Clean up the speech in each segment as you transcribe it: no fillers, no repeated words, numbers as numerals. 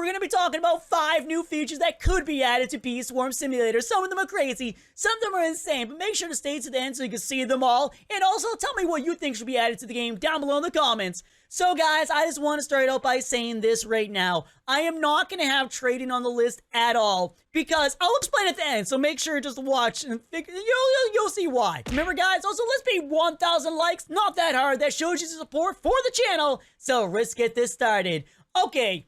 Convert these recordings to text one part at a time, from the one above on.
going to be talking about 5 new features that could be added to Bee Swarm Simulator. Some of them are crazy, some of them are insane, but make sure to stay to the end so you can see them all. And also tell me what you think should be added to the game down below in the comments. So guys, I just want to start out by saying this right now. I am not going to have trading on the list at all because I'll explain at the end. So make sure to just watch and you'll see why. Remember guys, also let's be 1,000 likes. Not that hard. That shows you the support for the channel. So let's get this started. Okay,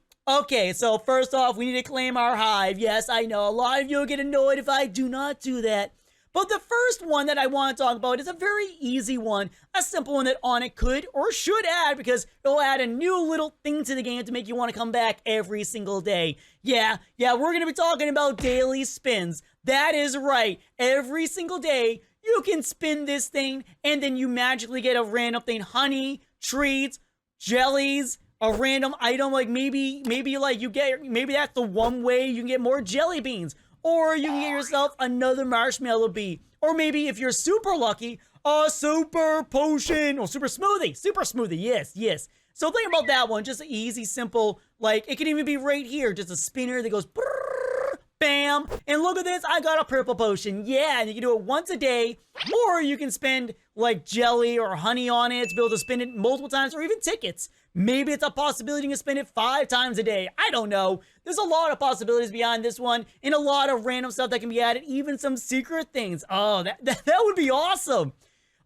so first off, we need to claim our hive. Yes, I know a lot of you will get annoyed if I do not do that. But the first one that I want to talk about is a very easy one, a simple one that Onett could or should add because it'll add a new little thing to the game to make you want to come back every single day. Yeah, we're going to be talking about daily spins. That is right. Every single day, you can spin this thing and then you magically get a random thing. Honey, treats, jellies, a random item like maybe like you get, maybe that's the one way you can get more jelly beans. Or you can get yourself another marshmallow bee. Or maybe if you're super lucky, a super potion or super smoothie. Yes. So think about that one. Just easy, simple, like it can even be right here. Just a spinner that goes brrr, bam. And look at this, I got a purple potion. Yeah, and you can do it once a day. Or you can spend like jelly or honey on it to be able to spin it multiple times or even tickets. Maybe it's a possibility you can spend it 5 times a day. I don't know. There's a lot of possibilities behind this one and a lot of random stuff that can be added, even some secret things. Oh, that would be awesome.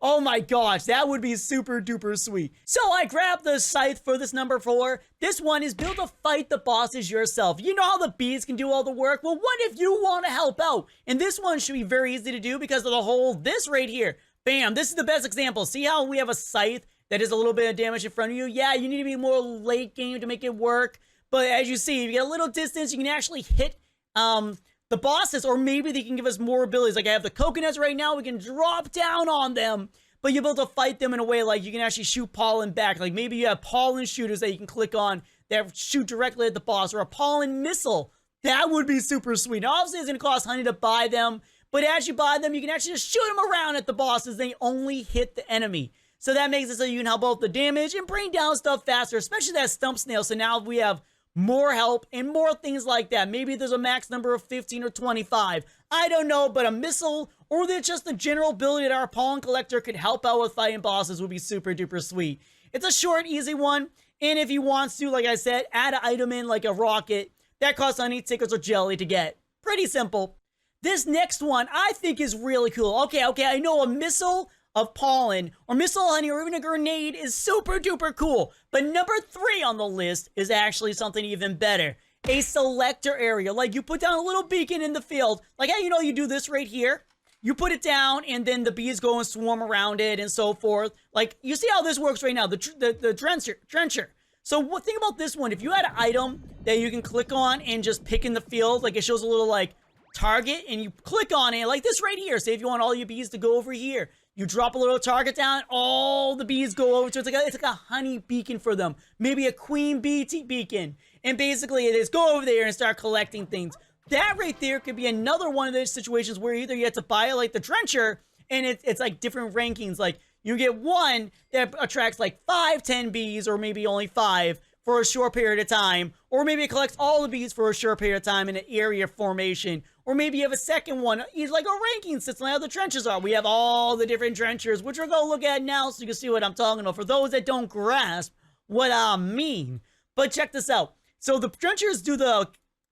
Oh my gosh, that would be super duper sweet. So I grabbed the scythe for this number 4. This one is built to fight the bosses yourself. You know how the bees can do all the work? Well, what if you want to help out? And this one should be very easy to do because of the whole, this right here. Bam, this is the best example. See how we have a scythe that is a little bit of damage in front of you? Yeah, you need to be more late game to make it work. But as you see, if you get a little distance, you can actually hit the bosses, or maybe they can give us more abilities. Like I have the coconuts right now, we can drop down on them, but you're able to fight them in a way like you can actually shoot pollen back. Like maybe you have pollen shooters that you can click on that shoot directly at the boss, or a pollen missile. That would be super sweet. Now, obviously, it's going to cost honey to buy them, but as you buy them, you can actually just shoot them around at the bosses. They only hit the enemy. So that makes it so you can help out the damage and bring down stuff faster, especially that stump snail. So now we have more help and more things like that. Maybe there's a max number of 15 or 25. I don't know, but a missile or just the general ability that our pollen collector could help out with fighting bosses would be super duper sweet. It's a short, easy one. And if he wants to, like I said, add an item in like a rocket that costs honey, tickets, or jelly to get. Pretty simple. This next one I think is really cool. Okay, I know a missile of pollen or missile honey or even a grenade is super duper cool, but number 3 on the list is actually something even better. A selector area. Like you put down a little beacon in the field, like how you do this right here. You put it down and then the bees go and swarm around it and so forth. Like you see how this works right now, the trencher. So think about this one. If you had an item that you can click on and just pick in the field, like it shows a little like target and you click on it like this right here. Say if you want all your bees to go over here, you drop a little target down, all the bees go over to it. It's like a honey beacon for them. Maybe a queen bee beacon. And basically it is go over there and start collecting things. That right there could be another one of those situations where either you have to buy it like the trencher and it's like different rankings. Like you get one that attracts like 5, 10 bees or maybe only 5 for a short period of time. Or maybe it collects all the bees for a short period of time in an area formation. Or maybe you have a second one. It's like a ranking system, like how the trenches are. We have all the different trenchers, which we're going to look at now so you can see what I'm talking about for those that don't grasp what I mean. But check this out. So the trenchers do the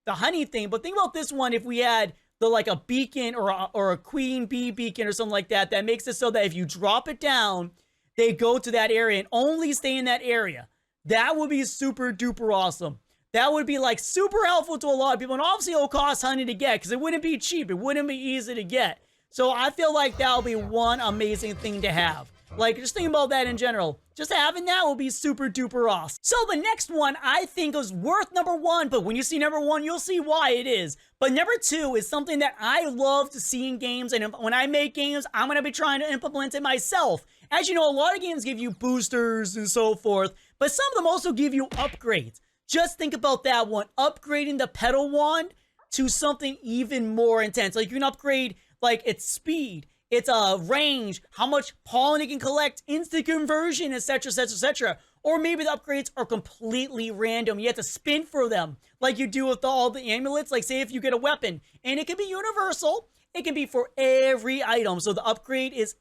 honey thing, but think about this one if we had like a beacon or a queen bee beacon or something like that. That makes it so that if you drop it down, they go to that area and only stay in that area. That would be super duper awesome. That would be like super helpful to a lot of people. And obviously it'll cost honey to get because it wouldn't be cheap. It wouldn't be easy to get. So I feel like that'll be one amazing thing to have. Like just think about that in general. Just having that will be super duper awesome. So the next one I think is worth number 1. But when you see number 1, you'll see why it is. But number 2 is something that I love to see in games. And when I make games, I'm going to be trying to implement it myself. As you know, a lot of games give you boosters and so forth. But some of them also give you upgrades. Just think about that one, upgrading the petal wand to something even more intense. Like you can upgrade like its speed, its range, how much pollen it can collect, instant conversion, etc., etc., etc. Or maybe the upgrades are completely random. You have to spin for them like you do with all the amulets. Like say if you get a weapon, and it can be universal. It can be for every item. So the upgrade it's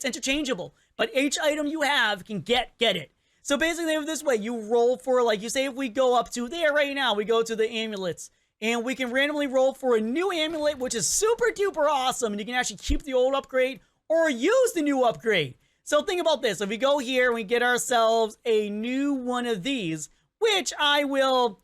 interchangeable. But each item you have can get it. So basically this way, you roll for, like you say if we go up to there right now, we go to the amulets. And we can randomly roll for a new amulet, which is super duper awesome. And you can actually keep the old upgrade or use the new upgrade. So think about this. If we go here and we get ourselves a new one of these, which I will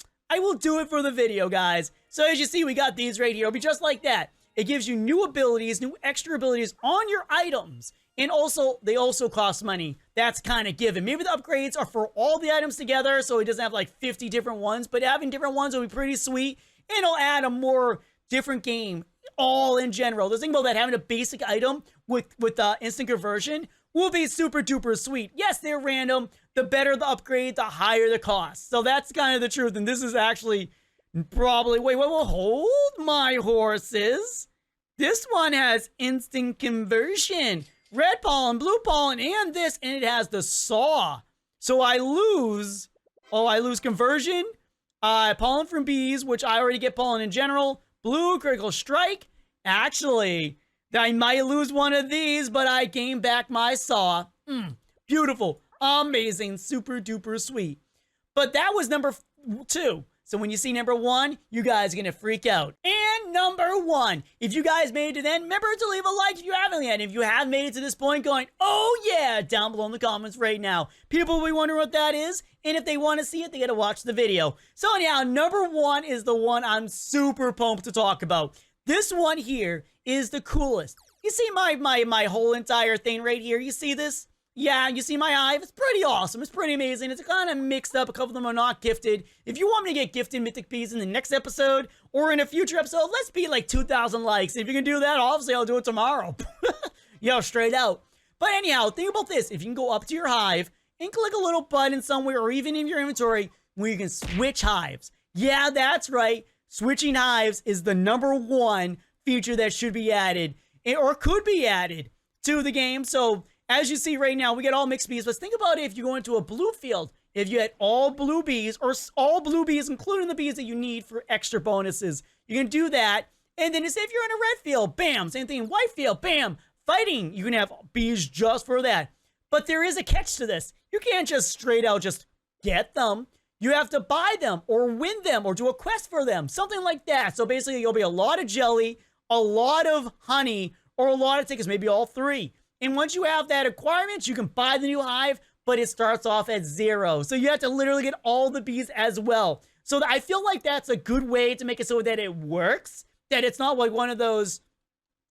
do it for the video, guys. So as you see, we got these right here. It'll be just like that. It gives you new abilities, new extra abilities on your items. And also, they also cost money. That's kind of given. Maybe the upgrades are for all the items together, so it doesn't have like 50 different ones. But having different ones will be pretty sweet. And it'll add a more different game all in general. The thing about that, having a basic item with instant conversion will be super duper sweet. Yes, they're random. The better the upgrade, the higher the cost. So that's kind of the truth. And this is actually probably... Wait, hold my horses. This one has instant conversion. Red pollen, blue pollen, and this. And it has the saw. So I lose... Oh, I lose conversion. Pollen from bees, which I already get pollen in general. Blue, critical strike. Actually... I might lose one of these, but I gain back my saw. Beautiful. Amazing. Super duper sweet. But that was number 2. So when you see number 1, you guys are going to freak out. And number 1, if you guys made it to then, remember to leave a like if you haven't yet. If you have made it to this point going, oh yeah, down below in the comments right now. People will be wondering what that is. And if they want to see it, they got to watch the video. So anyhow, number 1 is the one I'm super pumped to talk about. This one here is the coolest. You see my whole entire thing right here? You see this? Yeah, you see my hive? It's pretty awesome. It's pretty amazing. It's kind of mixed up. A couple of them are not gifted. If you want me to get gifted mythic bees in the next episode or in a future episode, let's be like 2,000 likes. If you can do that, obviously I'll do it tomorrow. Yo, straight out. But anyhow, think about this. If you can go up to your hive and click a little button somewhere or even in your inventory where you can switch hives. Yeah, that's right. Switching hives is the number 1 feature that should be added or could be added to the game. So as you see right now, we get all mixed bees. But think about it if you go into a blue field. If you had all blue bees or all blue bees, including the bees that you need for extra bonuses, you can do that. And then if you're in a red field, bam, same thing. White field, bam, fighting. You can have bees just for that. But there is a catch to this. You can't just straight out just get them. You have to buy them or win them or do a quest for them. Something like that. So basically, you'll be a lot of jelly, a lot of honey, or a lot of tickets, maybe all 3. And once you have that requirement, you can buy the new hive, but it starts off at 0. So you have to literally get all the bees as well. So I feel like that's a good way to make it so that it works. That it's not like one of those,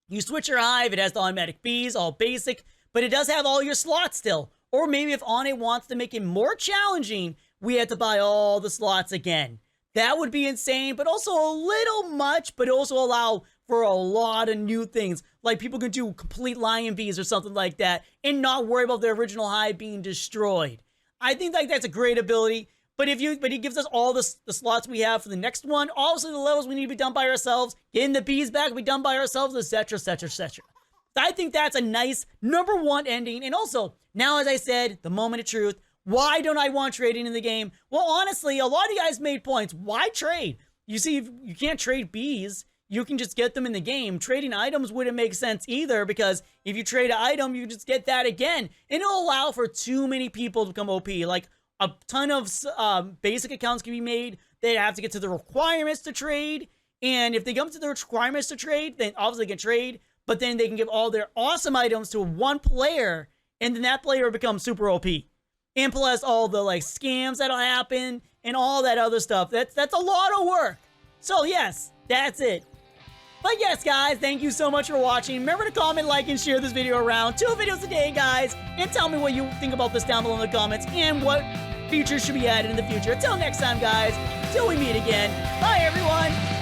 you switch your hive, it has the automatic bees, all basic, but it does have all your slots still. Or maybe if Onett wants to make it more challenging, we have to buy all the slots again. That would be insane, but also a little much, but also allow for a lot of new things. Like people can do complete lion bees or something like that and not worry about their original hive being destroyed. I think like that's a great ability, but he gives us all the slots we have for the next one. Also the levels we need to be done by ourselves. Getting the bees back, we done by ourselves, etc, etc, etc. I think that's a nice number 1 ending. And also, now as I said, the moment of truth, why don't I want trading in the game? Well, honestly, a lot of you guys made points. Why trade? You see, you can't trade bees. You can just get them in the game. Trading items wouldn't make sense either because if you trade an item, you just get that again. And it'll allow for too many people to become OP. Like a ton of basic accounts can be made. They have to get to the requirements to trade. And if they come to the requirements to trade, then obviously they can trade. But then they can give all their awesome items to one player. And then that player becomes super OP. And plus all the like scams that'll happen and all that other stuff. That's a lot of work. So yes, that's it. But yes, guys, thank you so much for watching. Remember to comment, like, and share this video around. 2 videos a day, guys. And tell me what you think about this down below in the comments and what features should be added in the future. Until next time, guys. Till we meet again. Bye, everyone.